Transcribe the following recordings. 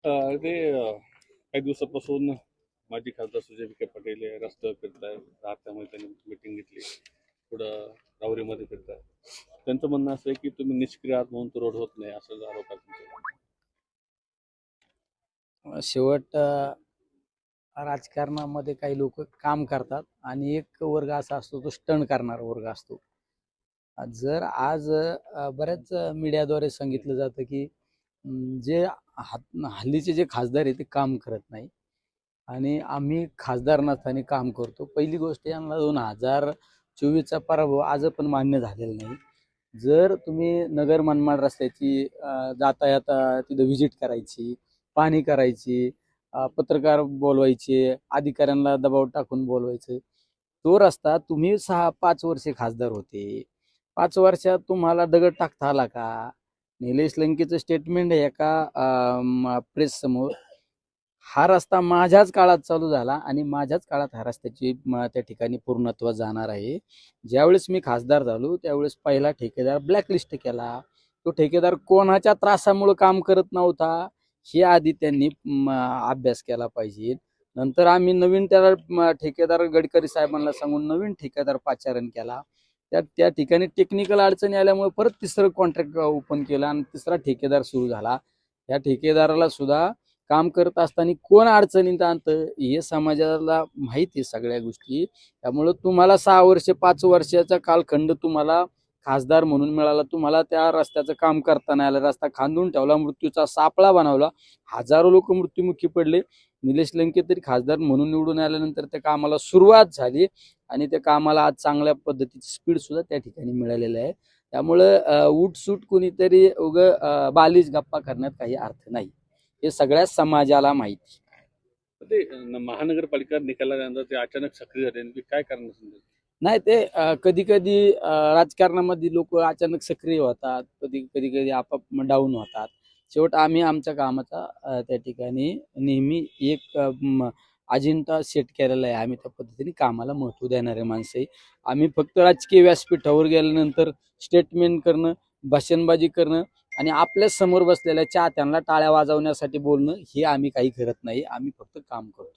ते काही दिवसापासून माजी खासदार सुजय विखे पाटील हे रस्त्यावर फिरताय, राहत्यामध्ये त्यांनी मिटिंग घेतली, पुढं राहुरीमध्ये फिरताय. त्यांचं म्हणणं असं आहे की तुम्ही निष्क्रिय आहात म्हणून तो रोड होत नाही, असं आरोप आहे तुमचा. शेवट राजकारणामध्ये काही लोक काम करतात आणि एक वर्ग असा असतो तो स्टंट करणारा वर्ग असतो. जर आज बऱ्याच मीडियाद्वारे सांगितलं जातं की जे हल्लीचे जे खासदार आहे ते काम करत नाही आणि आम्ही खासदार नसताना काम करतो. पहिली गोष्ट, यांना 2024चा पराभव आज पण मान्य झालेला नाही. जर तुम्ही नगर मनमाड रस्त्याची जातायात तिथं व्हिजिट करायची, पाहणी करायची, पत्रकार बोलवायचे, अधिकाऱ्यांना दबाव टाकून बोलवायचं, तो रस्ता तुम्ही 6-5 वर्षे खासदार होते, 5 वर्षात तुम्हाला दगड टाकता आला का? निलेश लंकेचं स्टेटमेंट आहे एका प्रेस समोर, हा रस्ता माझ्याच काळात चालू झाला आणि माझ्याच काळात हा रस्त्याची त्या ठिकाणी पूर्णत्व जाणार आहे. ज्यावेळेस मी खासदार झालो त्यावेळेस पहिला ठेकेदार ब्लॅकलिस्ट केला. तो ठेकेदार कोणाच्या त्रासामुळे काम करत नव्हता हे आधी त्यांनी अभ्यास केला पाहिजे. नंतर आम्ही नवीन त्याला ठेकेदार गडकरी साहेबांना सांगून नवीन ठेकेदार पाचारण केला. त्या ठिकाणी टेक्निकल अडचणी आल्यामुळे परत तिसरं कॉन्ट्रॅक्ट ओपन केलं आणि तिसरा ठेकेदार सुरू झाला. त्या ठेकेदाराला सुद्धा काम करत असताना कोण अडचणीत आणतं हे समाजाला माहिती आहे सगळ्या गोष्टी. त्यामुळं तुम्हाला 6 वर्ष 5 वर्षाचा कालखंड तुम्हाला खासदार म्हणून मिळाला. तुम्हाला त्या रस्त्याचं काम करता नाही आलं. रस्ता खांदून ठेवला, मृत्यूचा सापळा बनवला, हजारो लोक मृत्युमुखी पडले. निलेश लंके तरी खासदार म्हणून निवडून आल्यानंतर त्या कामाला सुरुवात झाली आणि त्या कामाला आज चांगल्या पद्धतीची स्पीड सुद्धा त्या ठिकाणी मिळालेलं आहे. त्यामुळं उठसूट कुणीतरी बालिश गप्पा करण्यात काही अर्थ नाही, हे सगळ्या समाजाला माहिती. ते महानगरपालिका निकालानंतर ते अचानक सक्रिय झाले, नेमकी काय कारण समजेल? नाही, ते कधी कधी राजकारणामध्ये लोक अचानक सक्रिय होतात, कधी कधी आपाप डाऊन होतात. शेवट आम्ही आमच्या कामाचा त्या ठिकाणी नेहमी एक अजिंठा सेट केलेला आहे. आम्ही त्या पद्धतीने कामाला महत्त्व देणारे माणसं आहे. आम्ही फक्त राजकीय व्यासपीठावर गेल्यानंतर स्टेटमेंट करणं, भाषणबाजी करणं आणि आपल्या समोर बसलेल्या चाहत्यांना टाळ्या वाजवण्यासाठी बोलणं हे आम्ही काही करत नाही. आम्ही फक्त काम करतो.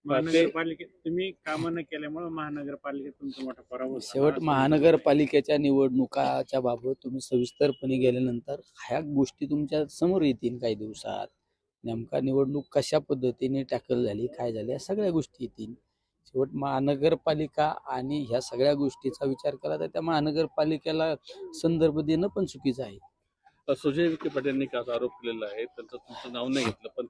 महानगरपालिकेत तुम्ही कामं न केल्यामुळे महानगरपालिकेत तुमचा मोठा पराभव झाला. शेवट महानगरपालिकेच्या निवडणुकाच्या बाबत तुम्ही सविस्तरपणे गेल्यानंतर ह्या गोष्टी तुमच्या समोर येतील काही दिवसात. नेमका निवडणूक कशा पद्धतीने टॅकल झाली, काय झाली, या सगळ्या गोष्टी येतील. शेवट महानगरपालिका आणि ह्या सगळ्या गोष्टीचा विचार केला तर त्या महानगरपालिकेला संदर्भ देणं पण चुकीचं आहे. सुजय विखे पाटील यांनी काल आरोप केलेला आहे, त्यांचं तुमचं नाव नाही घेतलं, पण